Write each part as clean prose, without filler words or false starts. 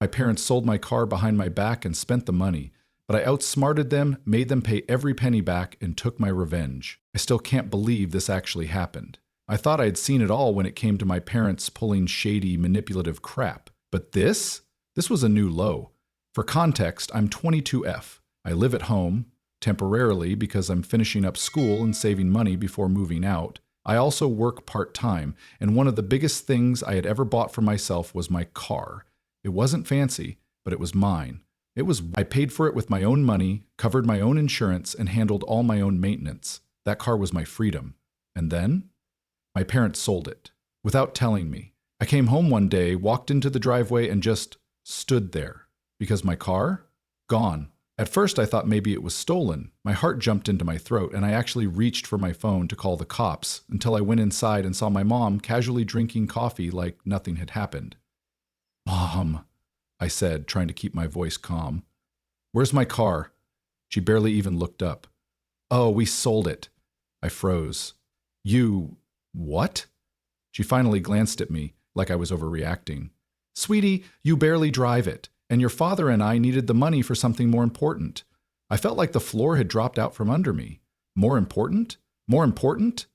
My parents sold my car behind my back and spent the money, but I outsmarted them, made them pay every penny back, and took my revenge. I still can't believe this actually happened. I thought I had seen it all when it came to my parents pulling shady, manipulative crap. But this was a new low. For context, I'm 22F. I live at home, temporarily because I'm finishing up school and saving money before moving out. I also work part-time, and one of the biggest things I had ever bought for myself was my car. It wasn't fancy, but it was mine. I paid for it with my own money, covered my own insurance, and handled all my own maintenance. That car was my freedom. And then? My parents sold it, without telling me. I came home one day, walked into the driveway, and just stood there. Because my car? Gone. At first I thought maybe it was stolen. My heart jumped into my throat, and I actually reached for my phone to call the cops until I went inside and saw my mom casually drinking coffee like nothing had happened. "Mom," I said, trying to keep my voice calm. "Where's my car?" She barely even looked up. "Oh, we sold it." I froze. "You... what?" She finally glanced at me like I was overreacting. "Sweetie, you barely drive it. And your father and I needed the money for something more important." I felt like the floor had dropped out from under me. More important? More important?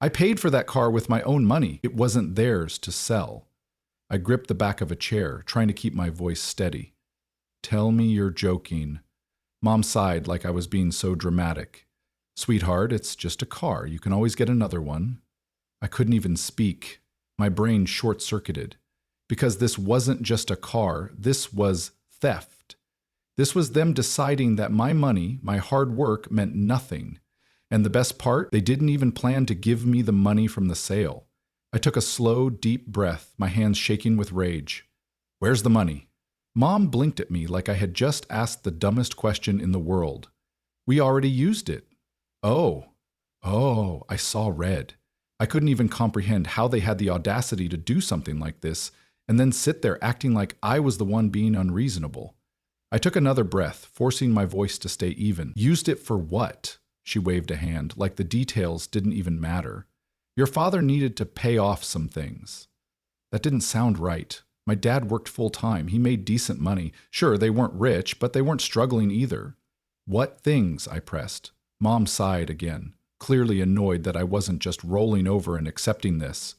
I paid for that car with my own money. It wasn't theirs to sell. I gripped the back of a chair, trying to keep my voice steady. "Tell me you're joking." Mom sighed like I was being so dramatic. "Sweetheart, it's just a car. You can always get another one." I couldn't even speak. My brain short-circuited. Because this wasn't just a car, this was theft. This was them deciding that my money, my hard work, meant nothing. And the best part, they didn't even plan to give me the money from the sale. I took a slow, deep breath, my hands shaking with rage. "Where's the money?" Mom blinked at me like I had just asked the dumbest question in the world. "We already used it." Oh, I saw red. I couldn't even comprehend how they had the audacity to do something like this, and then sit there acting like I was the one being unreasonable. I took another breath, forcing my voice to stay even. "Used it for what?" She waved a hand, like the details didn't even matter. "Your father needed to pay off some things." That didn't sound right. My dad worked full-time. He made decent money. Sure, they weren't rich, but they weren't struggling either. "What things?" I pressed. Mom sighed again, clearly annoyed that I wasn't just rolling over and accepting this.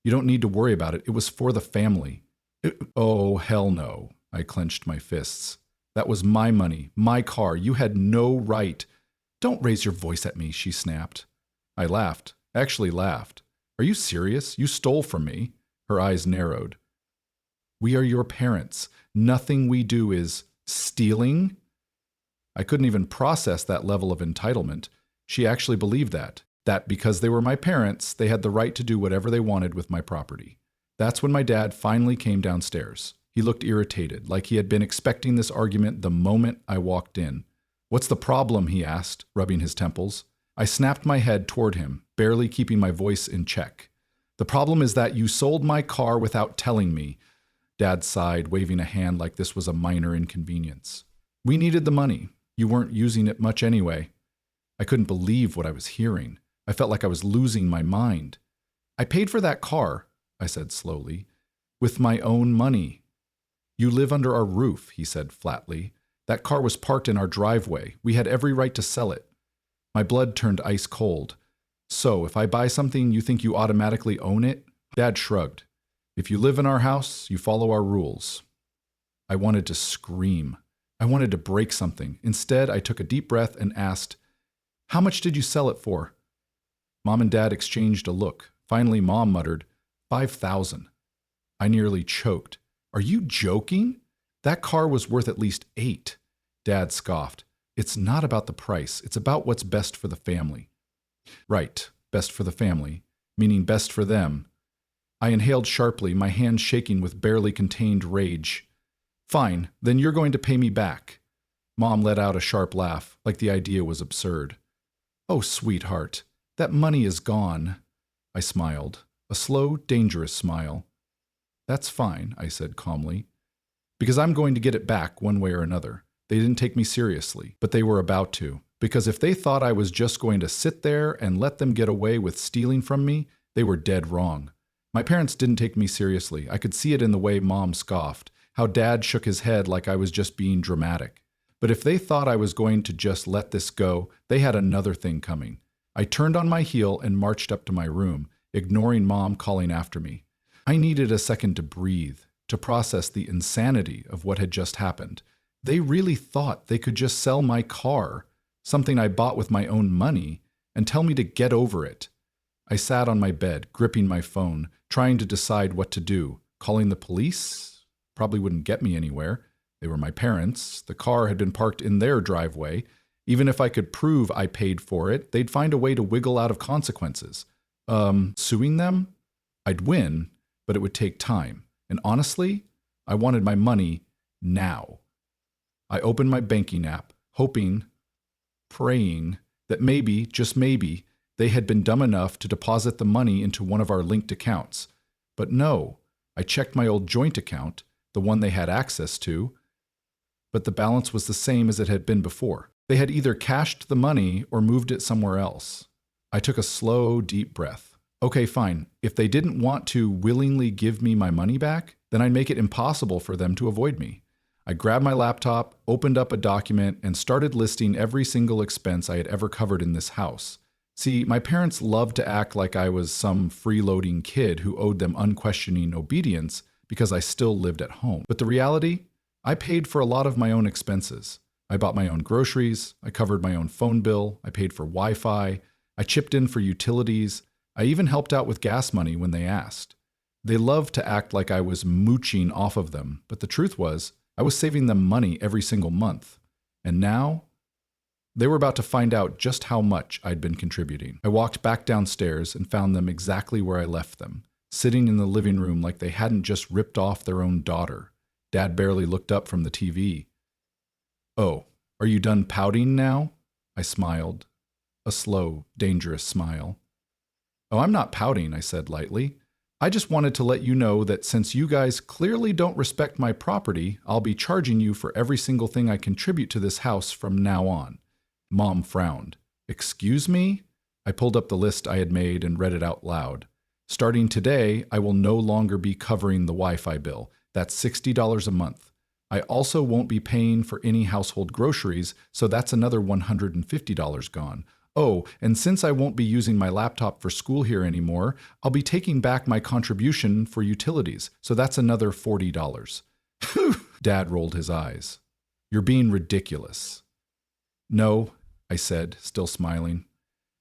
"You don't need to worry about it. It was for the family." "Oh, hell no." I clenched my fists. "That was my money, my car. You had no right." "Don't raise your voice at me," she snapped. I laughed. Actually laughed. "Are you serious? You stole from me." Her eyes narrowed. "We are your parents. Nothing we do is stealing." I couldn't even process that level of entitlement. She actually believed that because they were my parents, they had the right to do whatever they wanted with my property. That's when my dad finally came downstairs. He looked irritated, like he had been expecting this argument the moment I walked in. "What's the problem?" he asked, rubbing his temples. I snapped my head toward him, barely keeping my voice in check. "The problem is that you sold my car without telling me." Dad sighed, waving a hand like this was a minor inconvenience. "We needed the money. You weren't using it much anyway." I couldn't believe what I was hearing. I felt like I was losing my mind. "I paid for that car," I said slowly, "with my own money." "You live under our roof," he said flatly. "That car was parked in our driveway. We had every right to sell it." My blood turned ice cold. "So, if I buy something, you think you automatically own it?" Dad shrugged. "If you live in our house, you follow our rules." I wanted to scream. I wanted to break something. Instead, I took a deep breath and asked, "How much did you sell it for?" Mom and Dad exchanged a look. Finally, Mom muttered, "5,000. I nearly choked. "Are you joking? That car was worth at least 8. Dad scoffed. "It's not about the price. It's about what's best for the family." Right, best for the family, meaning best for them. I inhaled sharply, my hands shaking with barely contained rage. "Fine, then you're going to pay me back." Mom let out a sharp laugh, like the idea was absurd. "Oh, sweetheart, that money is gone." I smiled, a slow, dangerous smile. "That's fine," I said calmly, "because I'm going to get it back one way or another. They didn't take me seriously, but they were about to, because if they thought I was just going to sit there and let them get away with stealing from me, they were dead wrong. My parents didn't take me seriously. I could see it in the way Mom scoffed, how Dad shook his head like I was just being dramatic. But if they thought I was going to just let this go, they had another thing coming. I turned on my heel and marched up to my room, ignoring Mom calling after me. I needed a second to breathe, to process the insanity of what had just happened. They really thought they could just sell my car, something I bought with my own money, and tell me to get over it. I sat on my bed, gripping my phone, trying to decide what to do. Calling the police? Probably wouldn't get me anywhere. They were my parents. The car had been parked in their driveway. Even if I could prove I paid for it, they'd find a way to wiggle out of consequences. Suing them? I'd win, but it would take time. And honestly, I wanted my money now. I opened my banking app, hoping, praying, that maybe, just maybe, they had been dumb enough to deposit the money into one of our linked accounts. But no, I checked my old joint account, the one they had access to, but the balance was the same as it had been before. They had either cashed the money or moved it somewhere else. I took a slow, deep breath. Okay, fine. If they didn't want to willingly give me my money back, then I'd make it impossible for them to avoid me. I grabbed my laptop, opened up a document, and started listing every single expense I had ever covered in this house. See, my parents loved to act like I was some freeloading kid who owed them unquestioning obedience because I still lived at home. But the reality? I paid for a lot of my own expenses. I bought my own groceries, I covered my own phone bill, I paid for Wi-Fi, I chipped in for utilities, I even helped out with gas money when they asked. They loved to act like I was mooching off of them, but the truth was, I was saving them money every single month. And now, they were about to find out just how much I'd been contributing. I walked back downstairs and found them exactly where I left them, sitting in the living room like they hadn't just ripped off their own daughter. Dad barely looked up from the TV. "Oh, are you done pouting now?" I smiled. A slow, dangerous smile. "Oh, I'm not pouting," I said lightly. "I just wanted to let you know that since you guys clearly don't respect my property, I'll be charging you for every single thing I contribute to this house from now on." Mom frowned. "Excuse me?" I pulled up the list I had made and read it out loud. "Starting today, I will no longer be covering the Wi-Fi bill. That's $60 a month. I also won't be paying for any household groceries, so that's another $150 gone. Oh, and since I won't be using my laptop for school here anymore, I'll be taking back my contribution for utilities, so that's another $40. Dad rolled his eyes. "You're being ridiculous." "No," I said, still smiling.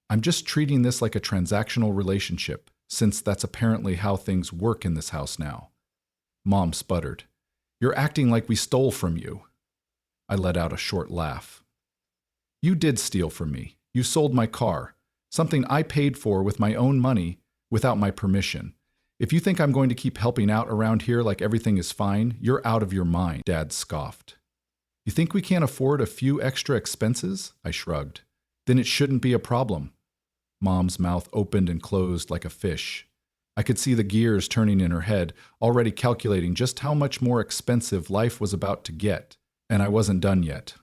"I'm just treating this like a transactional relationship, since that's apparently how things work in this house now." Mom sputtered. "You're acting like we stole from you." I let out a short laugh. "You did steal from me. You sold my car, something I paid for with my own money without my permission. If you think I'm going to keep helping out around here like everything is fine, you're out of your mind," Dad scoffed. "You think we can't afford a few extra expenses?" I shrugged. "Then it shouldn't be a problem." Mom's mouth opened and closed like a fish. I could see the gears turning in her head, already calculating just how much more expensive life was about to get. And I wasn't done yet.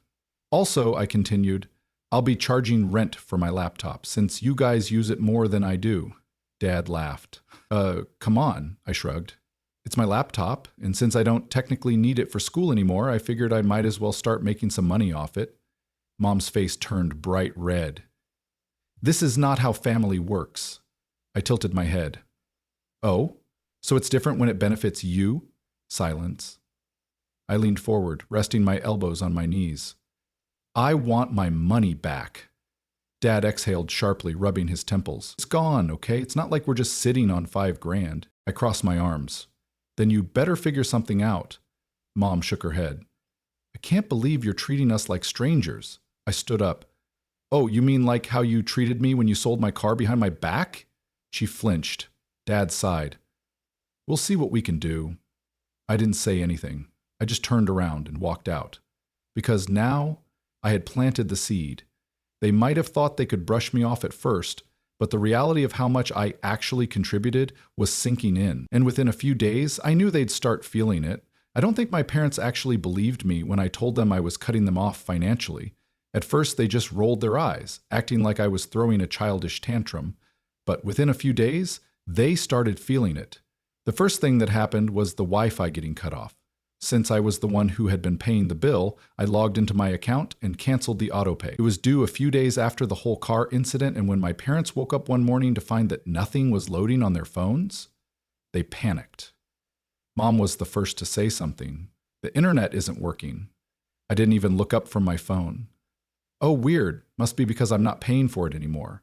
"Also," I continued, "I'll be charging rent for my laptop, since you guys use it more than I do." Dad laughed. Come on," I shrugged. "It's my laptop, and since I don't technically need it for school anymore, I figured I might as well start making some money off it." Mom's face turned bright red. "This is not how family works." I tilted my head. "Oh, so it's different when it benefits you?" Silence. I leaned forward, resting my elbows on my knees. "I want my money back." Dad exhaled sharply, rubbing his temples. "It's gone, okay? It's not like we're just sitting on $5,000. I crossed my arms. "Then you better figure something out." Mom shook her head. "I can't believe you're treating us like strangers." I stood up. "Oh, you mean like how you treated me when you sold my car behind my back?" She flinched. Dad sighed. "We'll see what we can do." I didn't say anything. I just turned around and walked out. Because now I had planted the seed. They might have thought they could brush me off at first, but the reality of how much I actually contributed was sinking in. And within a few days, I knew they'd start feeling it. I don't think my parents actually believed me when I told them I was cutting them off financially. At first, they just rolled their eyes, acting like I was throwing a childish tantrum. But within a few days, they started feeling it. The first thing that happened was the Wi-Fi getting cut off. Since I was the one who had been paying the bill, I logged into my account and canceled the autopay. It was due a few days after the whole car incident, and when my parents woke up one morning to find that nothing was loading on their phones, they panicked. Mom was the first to say something. The internet isn't working. I didn't even look up from my phone. Oh, weird. Must be because I'm not paying for it anymore.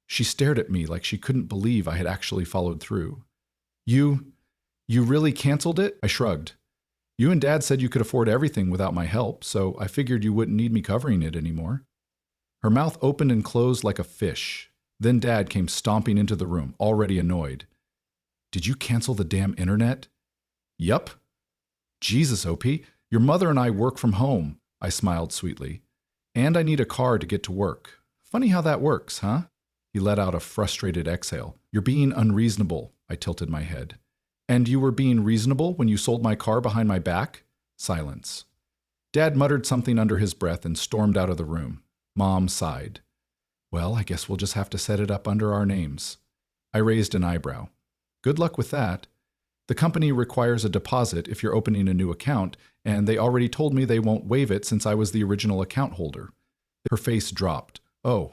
She stared at me like she couldn't believe I had actually followed through. You really canceled it? I shrugged. You and Dad said you could afford everything without my help, so I figured you wouldn't need me covering it anymore. Her mouth opened and closed like a fish. Then Dad came stomping into the room, already annoyed. Did you cancel the damn internet? Yup. Jesus, OP, your mother and I work from home, I smiled sweetly. And I need a car to get to work. Funny how that works, huh? He let out a frustrated exhale. You're being unreasonable, I tilted my head. And you were being reasonable when you sold my car behind my back? Silence. Dad muttered something under his breath and stormed out of the room. Mom sighed. Well, I guess we'll just have to set it up under our names. I raised an eyebrow. Good luck with that. The company requires a deposit if you're opening a new account, and they already told me they won't waive it since I was the original account holder. Her face dropped. Oh,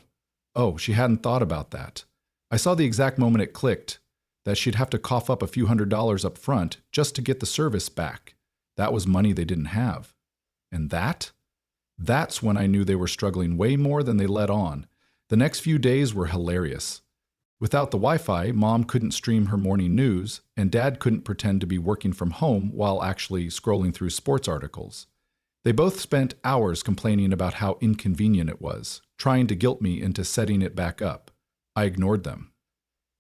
she hadn't thought about that. I saw the exact moment it clicked, that she'd have to cough up a few $100s up front just to get the service back. That was money they didn't have. And that's when I knew they were struggling way more than they let on. The next few days were hilarious. Without the Wi-Fi, Mom couldn't stream her morning news, and Dad couldn't pretend to be working from home while actually scrolling through sports articles. They both spent hours complaining about how inconvenient it was, trying to guilt me into setting it back up. I ignored them.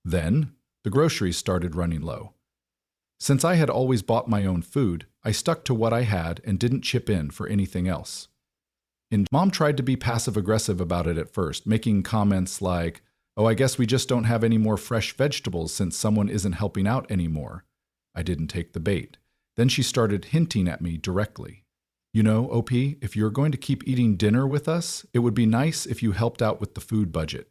Then, the groceries started running low. Since I had always bought my own food, I stuck to what I had and didn't chip in for anything else. Mom tried to be passive-aggressive about it at first, making comments like, "Oh, I guess we just don't have any more fresh vegetables since someone isn't helping out anymore." I didn't take the bait. Then she started hinting at me directly. You know, OP, if you're going to keep eating dinner with us, it would be nice if you helped out with the food budget.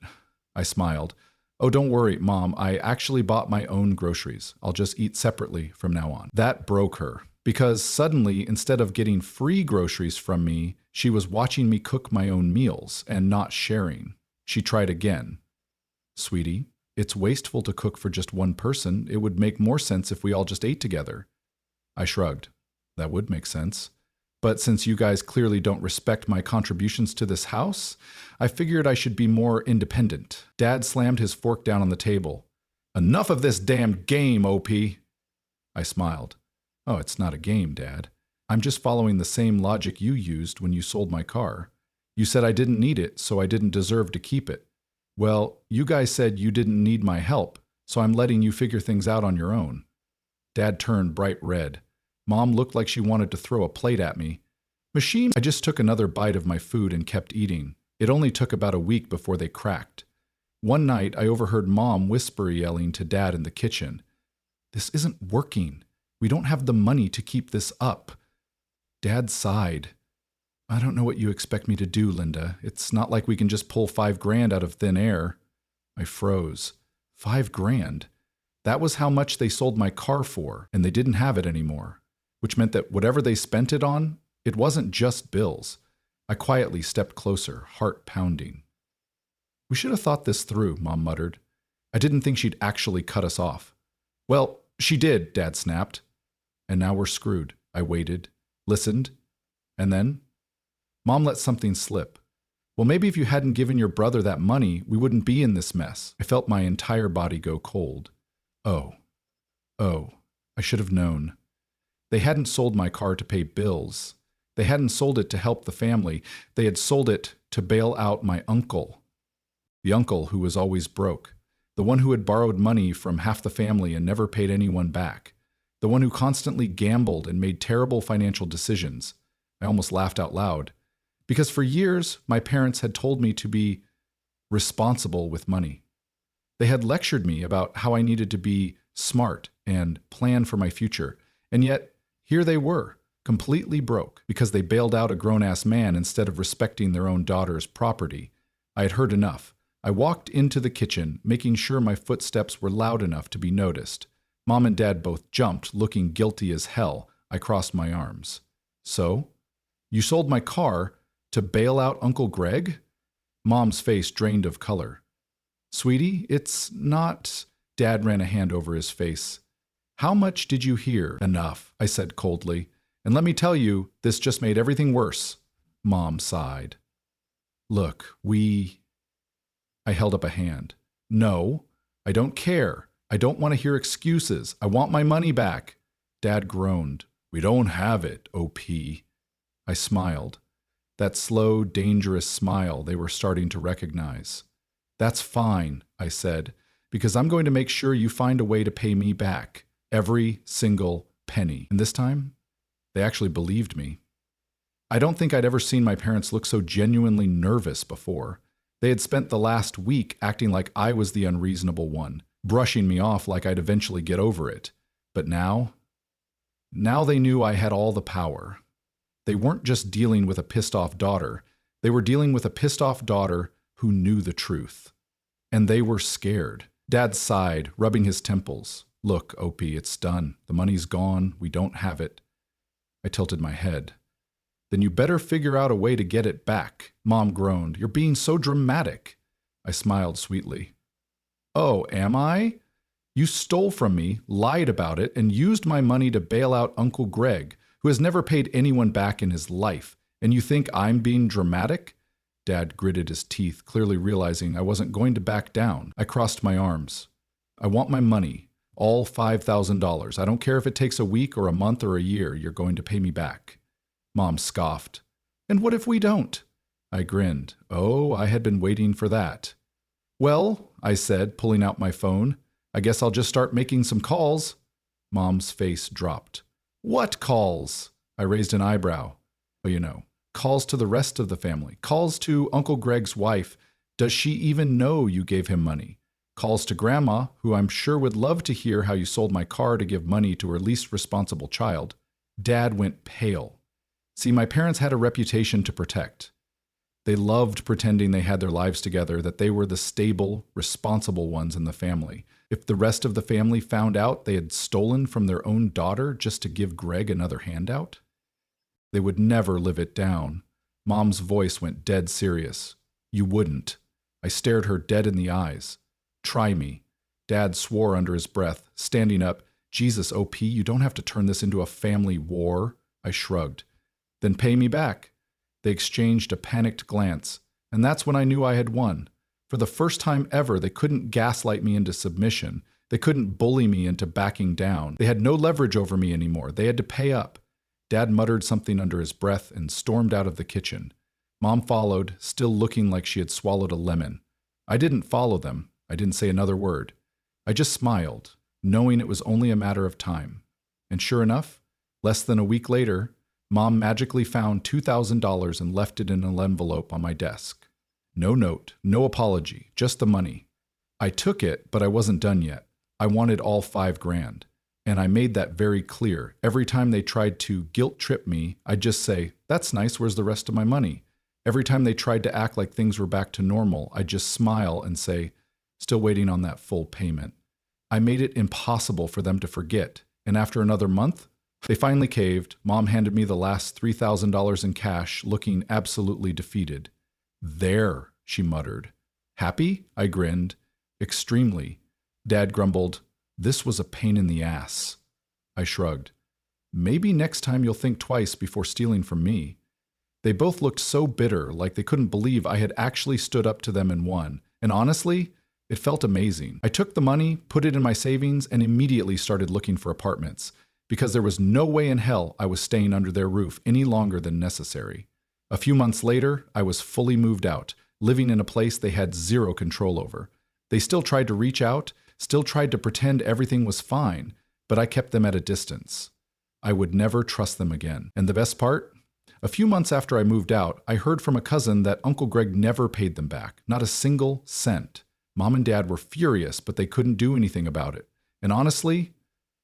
I smiled. Oh, don't worry, Mom, I actually bought my own groceries. I'll just eat separately from now on. That broke her, because suddenly, instead of getting free groceries from me, she was watching me cook my own meals and not sharing. She tried again. Sweetie, it's wasteful to cook for just one person. It would make more sense if we all just ate together. I shrugged. That would make sense. But since you guys clearly don't respect my contributions to this house, I figured I should be more independent. Dad slammed his fork down on the table. Enough of this damn game, OP. I smiled. Oh, it's not a game, Dad. I'm just following the same logic you used when you sold my car. You said I didn't need it, so I didn't deserve to keep it. Well, you guys said you didn't need my help, so I'm letting you figure things out on your own. Dad turned bright red. Mom looked like she wanted to throw a plate at me. I just took another bite of my food and kept eating. It only took about a week before they cracked. One night, I overheard Mom whisper yelling to Dad in the kitchen. This isn't working. We don't have the money to keep this up. Dad sighed. I don't know what you expect me to do, Linda. It's not like we can just pull $5,000 out of thin air. I froze. $5,000? That was how much they sold my car for, and they didn't have it anymore. Which meant that whatever they spent it on, it wasn't just bills. I quietly stepped closer, heart pounding. We should have thought this through, Mom muttered. I didn't think she'd actually cut us off. Well, she did, Dad snapped. And now we're screwed. I waited, listened, and then Mom let something slip. Well, maybe if you hadn't given your brother that money, we wouldn't be in this mess. I felt my entire body go cold. Oh, I should have known. They hadn't sold my car to pay bills. They hadn't sold it to help the family. They had sold it to bail out my uncle. The uncle who was always broke. The one who had borrowed money from half the family and never paid anyone back. The one who constantly gambled and made terrible financial decisions. I almost laughed out loud. Because for years, my parents had told me to be responsible with money. They had lectured me about how I needed to be smart and plan for my future. And yet, here they were, completely broke, because they bailed out a grown-ass man instead of respecting their own daughter's property. I had heard enough. I walked into the kitchen, making sure my footsteps were loud enough to be noticed. Mom and Dad both jumped, looking guilty as hell. I crossed my arms. So? You sold my car to bail out Uncle Greg? Mom's face drained of color. Sweetie, it's not... Dad ran a hand over his face. How much did you hear? Enough, I said coldly. And let me tell you, this just made everything worse. Mom sighed. Look, I held up a hand. No, I don't care. I don't want to hear excuses. I want my money back. Dad groaned. We don't have it, O.P. I smiled. That slow, dangerous smile they were starting to recognize. That's fine, I said, because I'm going to make sure you find a way to pay me back. Every single penny. And this time, they actually believed me. I don't think I'd ever seen my parents look so genuinely nervous before. They had spent the last week acting like I was the unreasonable one, brushing me off like I'd eventually get over it. But now they knew I had all the power. They weren't just dealing with a pissed-off daughter. They were dealing with a pissed-off daughter who knew the truth. And they were scared. Dad sighed, rubbing his temples. Look, Opie, it's done. The money's gone. We don't have it. I tilted my head. Then you better figure out a way to get it back. Mom groaned. You're being so dramatic. I smiled sweetly. Oh, am I? You stole from me, lied about it, and used my money to bail out Uncle Greg, who has never paid anyone back in his life. And you think I'm being dramatic? Dad gritted his teeth, clearly realizing I wasn't going to back down. I crossed my arms. I want my money, all $5,000. I don't care if it takes a week or a month or a year. You're going to pay me back. Mom scoffed. And what if we don't? I grinned. Oh, I had been waiting for that. Well, I said, pulling out my phone, I guess I'll just start making some calls. Mom's face dropped. What calls? I raised an eyebrow. Well, calls to the rest of the family. Calls to Uncle Greg's wife. Does she even know you gave him money? Calls to Grandma, who I'm sure would love to hear how you sold my car to give money to her least responsible child. Dad went pale. See, my parents had a reputation to protect. They loved pretending they had their lives together, that they were the stable, responsible ones in the family. If the rest of the family found out they had stolen from their own daughter just to give Greg another handout, they would never live it down. Mom's voice went dead serious. You wouldn't. I stared her dead in the eyes. Try me. Dad swore under his breath, standing up. Jesus, O.P., you don't have to turn this into a family war. I shrugged. Then pay me back. They exchanged a panicked glance, and that's when I knew I had won. For the first time ever, they couldn't gaslight me into submission. They couldn't bully me into backing down. They had no leverage over me anymore. They had to pay up. Dad muttered something under his breath and stormed out of the kitchen. Mom followed, still looking like she had swallowed a lemon. I didn't follow them. I didn't say another word. I just smiled, knowing it was only a matter of time. And sure enough, less than a week later, Mom magically found $2,000 and left it in an envelope on my desk. No note, no apology, just the money. I took it, but I wasn't done yet. I wanted all $5,000. And I made that very clear. Every time they tried to guilt trip me, I'd just say, that's nice, where's the rest of my money? Every time they tried to act like things were back to normal, I'd just smile and say, still waiting on that full payment. I made it impossible for them to forget. And after another month, they finally caved. Mom handed me the last $3,000 in cash, looking absolutely defeated. There, she muttered. Happy? I grinned. Extremely. Dad grumbled, this was a pain in the ass. I shrugged. Maybe next time you'll think twice before stealing from me. They both looked so bitter, like they couldn't believe I had actually stood up to them and won. And honestly, it felt amazing. I took the money, put it in my savings, and immediately started looking for apartments, because there was no way in hell I was staying under their roof any longer than necessary. A few months later, I was fully moved out, living in a place they had zero control over. They still tried to reach out, still tried to pretend everything was fine, but I kept them at a distance. I would never trust them again. And the best part? A few months after I moved out, I heard from a cousin that Uncle Greg never paid them back, not a single cent. Mom and Dad were furious, but they couldn't do anything about it. And honestly,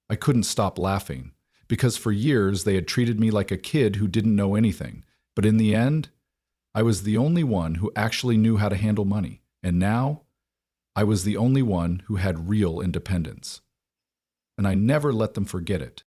I couldn't stop laughing, because for years they had treated me like a kid who didn't know anything. But in the end, I was the only one who actually knew how to handle money. And now, I was the only one who had real independence. And I never let them forget it.